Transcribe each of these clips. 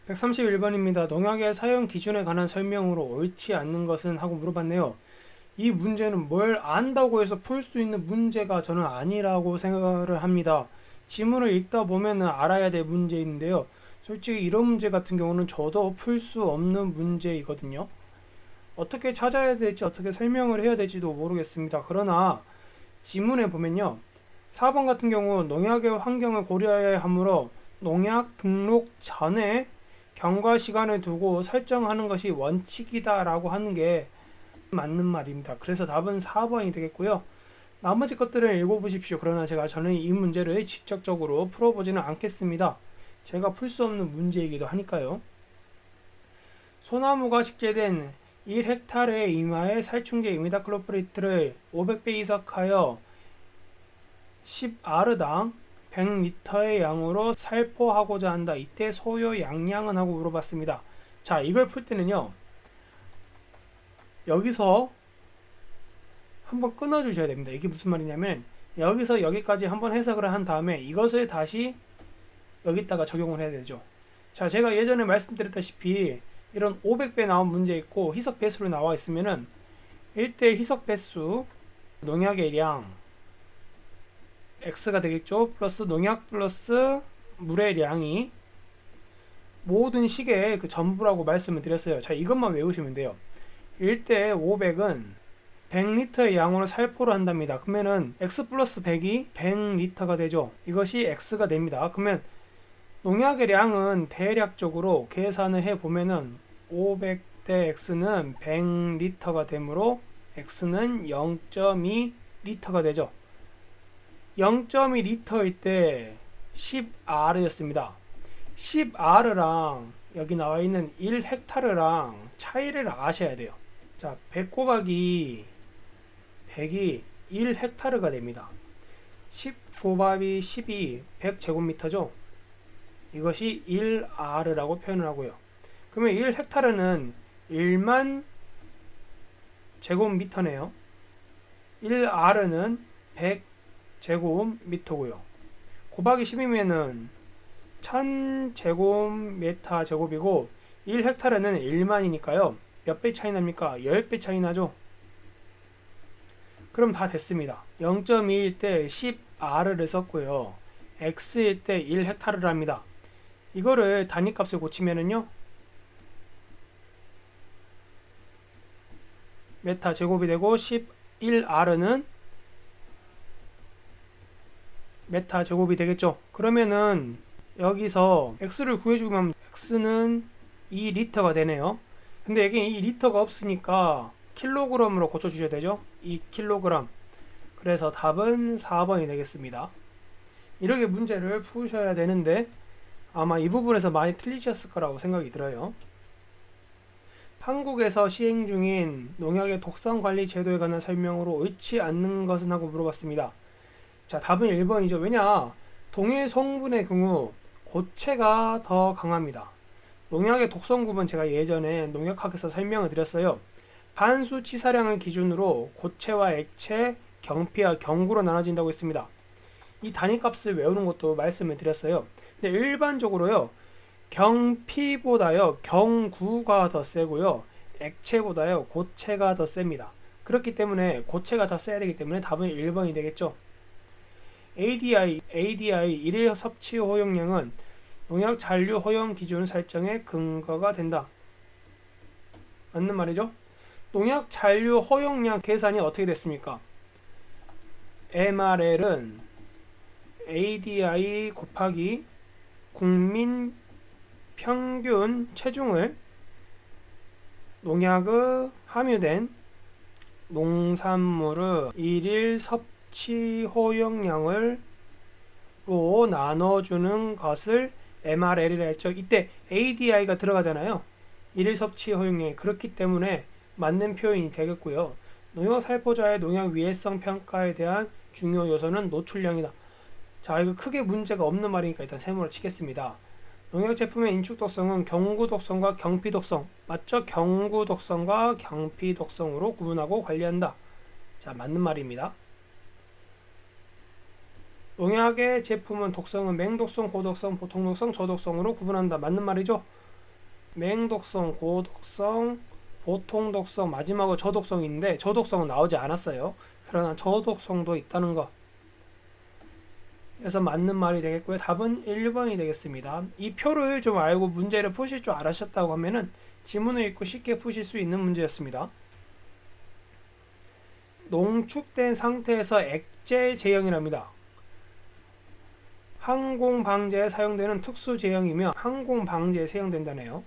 131번입니다. 농약의 사용 기준에 관한 설명으로 옳지 않는 것은 하고 물어봤네요. 이 문제는 뭘 안다고 해서 풀 수 있는 문제가 저는 아니라고 생각을 합니다. 지문을 읽다 보면은 알아야 될 문제인데요. 솔직히 이런 문제 같은 경우는 저도 풀 수 없는 문제이거든요. 어떻게 찾아야 될지 어떻게 설명을 해야 될지도 모르겠습니다. 그러나 지문에 보면요. 4번 같은 경우 농약의 환경을 고려해야 하므로 농약 등록 전에 경과 시간을 두고 설정하는 것이 원칙이다 라고 하는 게 맞는 말입니다. 그래서 답은 4번이 되겠고요. 나머지 것들을 읽어보십시오. 그러나 저는 이 문제를 직접적으로 풀어보지는 않겠습니다. 제가 풀 수 없는 문제이기도 하니까요. 소나무가 식재된 1헥타르의 이마에 살충제 이미다클로프리트를 500배 이삭하여 10아르당 100리터의 양으로 살포하고자 한다. 이때 소요 양량은 하고 물어봤습니다. 자, 이걸 풀 때는요. 여기서 한번 끊어주셔야 됩니다. 이게 무슨 말이냐면 여기서 여기까지 한번 해석을 한 다음에 이것을 다시 여기다가 적용을 해야 되죠. 자, 제가 예전에 말씀드렸다시피 이런 500배 나온 문제 있고 희석 배수로 나와 있으면은 1대 희석 배수 농약의 량 X가 되겠죠. 플러스 농약 플러스 물의 양이 모든 식의 그 전부라고 말씀을 드렸어요. 자, 이것만 외우시면 돼요. 1대 500은 100리터의 양으로 살포를 한답니다. 그러면은 X 플러스 100이 100리터가 되죠. 이것이 X가 됩니다. 그러면 농약의 양은 대략적으로 계산을 해보면은 500대 X는 100리터가 되므로 X는 0.2리터가 되죠. 0.2리터일 때 10R였습니다. 10R랑 여기 나와 있는 1헥타르랑 차이를 아셔야 돼요. 자, 100 곱하기 100이 1헥타르가 됩니다. 10 곱하기 10이 100제곱미터죠. 이것이 1R라고 표현을 하고요. 그러면 1헥타르는 1만 제곱미터네요. 1R는 100제곱미터고요. 곱하기 10이면은 1000제곱미터 제곱이고 1헥타르는 1만이니까요. 몇 배 차이 납니까? 10배 차이 나죠? 그럼 다 됐습니다. 0.2일 때 10R를 썼고요. X일 때 1헥타르를 합니다. 이거를 단위값을 고치면은요. 메타 제곱이 되고 11R는 메타 제곱이 되겠죠. 그러면은 여기서 X를 구해주면 X는 2리터가 되네요. 근데 여기 이 리터가 없으니까 킬로그램으로 고쳐주셔야 되죠. 2kg. 그래서 답은 4번이 되겠습니다. 이렇게 문제를 푸셔야 되는데 아마 이 부분에서 많이 틀리셨을 거라고 생각이 들어요. 한국에서 시행 중인 농약의 독성관리 제도에 관한 설명으로 옳지 않는 것은 하고 물어봤습니다. 자, 답은 1번이죠. 왜냐? 동일 성분의 경우 고체가 더 강합니다. 농약의 독성급은 제가 예전에 농약학에서 설명을 드렸어요. 반수 치사량을 기준으로 고체와 액체, 경피와 경구로 나눠진다고 했습니다. 이 단위값을 외우는 것도 말씀을 드렸어요. 근데 일반적으로요. 경피보다요. 경구가 더 세고요. 액체보다요. 고체가 더 셉니다. 그렇기 때문에 고체가 더 세야 되기 때문에 답은 1번이 되겠죠. ADI 일일 섭취 허용량은 농약 잔류 허용 기준 설정의 근거가 된다. 맞는 말이죠? 농약 잔류 허용량 계산이 어떻게 됐습니까? MRL은 ADI 곱하기 국민 평균 체중을 농약의 함유된 농산물의 일일 섭취 허용량으로 나눠주는 것을 MRL이라 했죠. 이때 ADI가 들어가잖아요. 일일 섭취 허용량이. 그렇기 때문에 맞는 표현이 되겠고요. 농약 살포자의 농약 위해성 평가에 대한 중요 요소는 노출량이다. 자, 이거 크게 문제가 없는 말이니까 일단 세모를 치겠습니다. 농약 제품의 인축 독성은 경구 독성과 경피 독성, 맞죠? 경구 독성과 경피 독성으로 구분하고 관리한다. 자, 맞는 말입니다. 농약의 제품은 독성은 맹독성, 고독성, 보통독성, 저독성으로 구분한다. 맞는 말이죠? 맹독성, 고독성, 보통 독성, 마지막으로 저독성인데 저독성은 나오지 않았어요. 그러나 저독성도 있다는 거. 그래서 맞는 말이 되겠고요. 답은 1번이 되겠습니다. 이 표를 좀 알고 문제를 푸실 줄 알았다고 하면은 지문을 읽고 쉽게 푸실 수 있는 문제였습니다. 농축된 상태에서 액체 제형이랍니다. 항공 방제에 사용되는 특수 제형이며 항공 방제에 사용된다네요.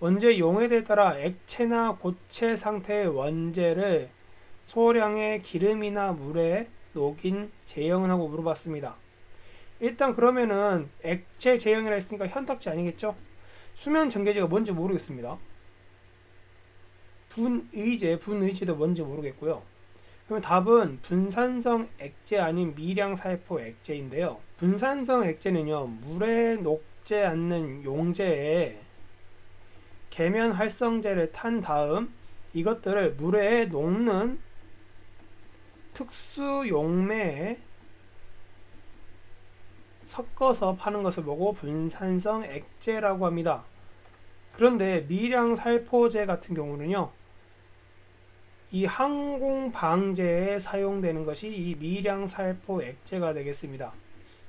원재 용해에 따라 액체나 고체 상태의 원재를 소량의 기름이나 물에 녹인 제형은 하고 물어봤습니다. 일단 그러면은 액체 제형이라 했으니까 현탁제 아니겠죠? 수면 전개제가 뭔지 모르겠습니다. 분의제도 뭔지 모르겠고요. 그러면 답은 분산성 액제 아닌 미량 살포 액제인데요. 분산성 액제는요, 물에 녹지 않는 용제에 계면 활성제를 탄 다음 이것들을 물에 녹는 특수 용매에 섞어서 파는 것을 보고 분산성 액제라고 합니다. 그런데 미량 살포제 같은 경우는요, 이 항공 방제에 사용되는 것이 이 미량 살포 액제가 되겠습니다.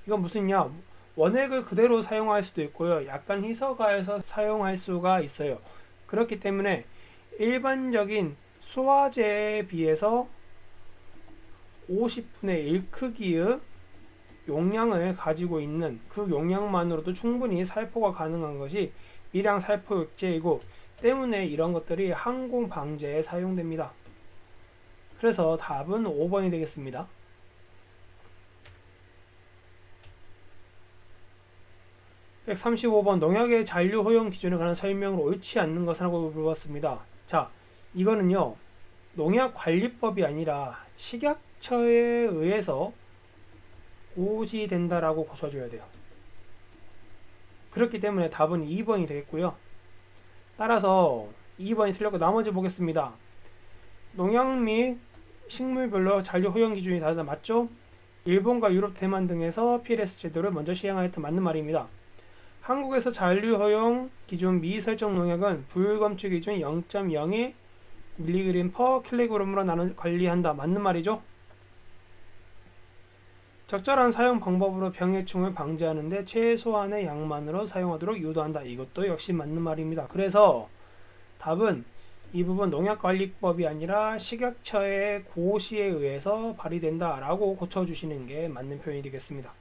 이건 무슨냐? 원액을 그대로 사용할 수도 있고요. 약간 희석하여서 사용할 수가 있어요. 그렇기 때문에 일반적인 수화제에 비해서 50분의 1 크기의 용량을 가지고 있는 그 용량만으로도 충분히 살포가 가능한 것이 미량 살포 액제이고 때문에 이런 것들이 항공 방제에 사용됩니다. 그래서 답은 5번이 되겠습니다. 135번 농약의 잔류 허용 기준에 관한 설명으로 옳지 않는 것은 하고 물어봤습니다. 자, 이거는요, 농약관리법이 아니라 식약처에 의해서 고지된다라고 고쳐줘야 돼요. 그렇기 때문에 답은 2번이 되겠고요. 따라서 2번이 틀렸고 나머지 보겠습니다. 농약 및 식물별로 잔류 허용 기준이 다르다 맞죠? 일본과 유럽, 대만 등에서 PLS 제도를 먼저 시행하였던 맞는 말입니다. 한국에서 잔류 허용 기준 미설정 농약은 불검출 기준 0.02mg/kg으로 나눠 관리한다. 맞는 말이죠? 적절한 사용 방법으로 병해충을 방지하는데 최소한의 양만으로 사용하도록 유도한다. 이것도 역시 맞는 말입니다. 그래서 답은 이 부분 농약관리법이 아니라 식약처의 고시에 의해서 발휘된다 라고 고쳐주시는 게 맞는 표현이 되겠습니다.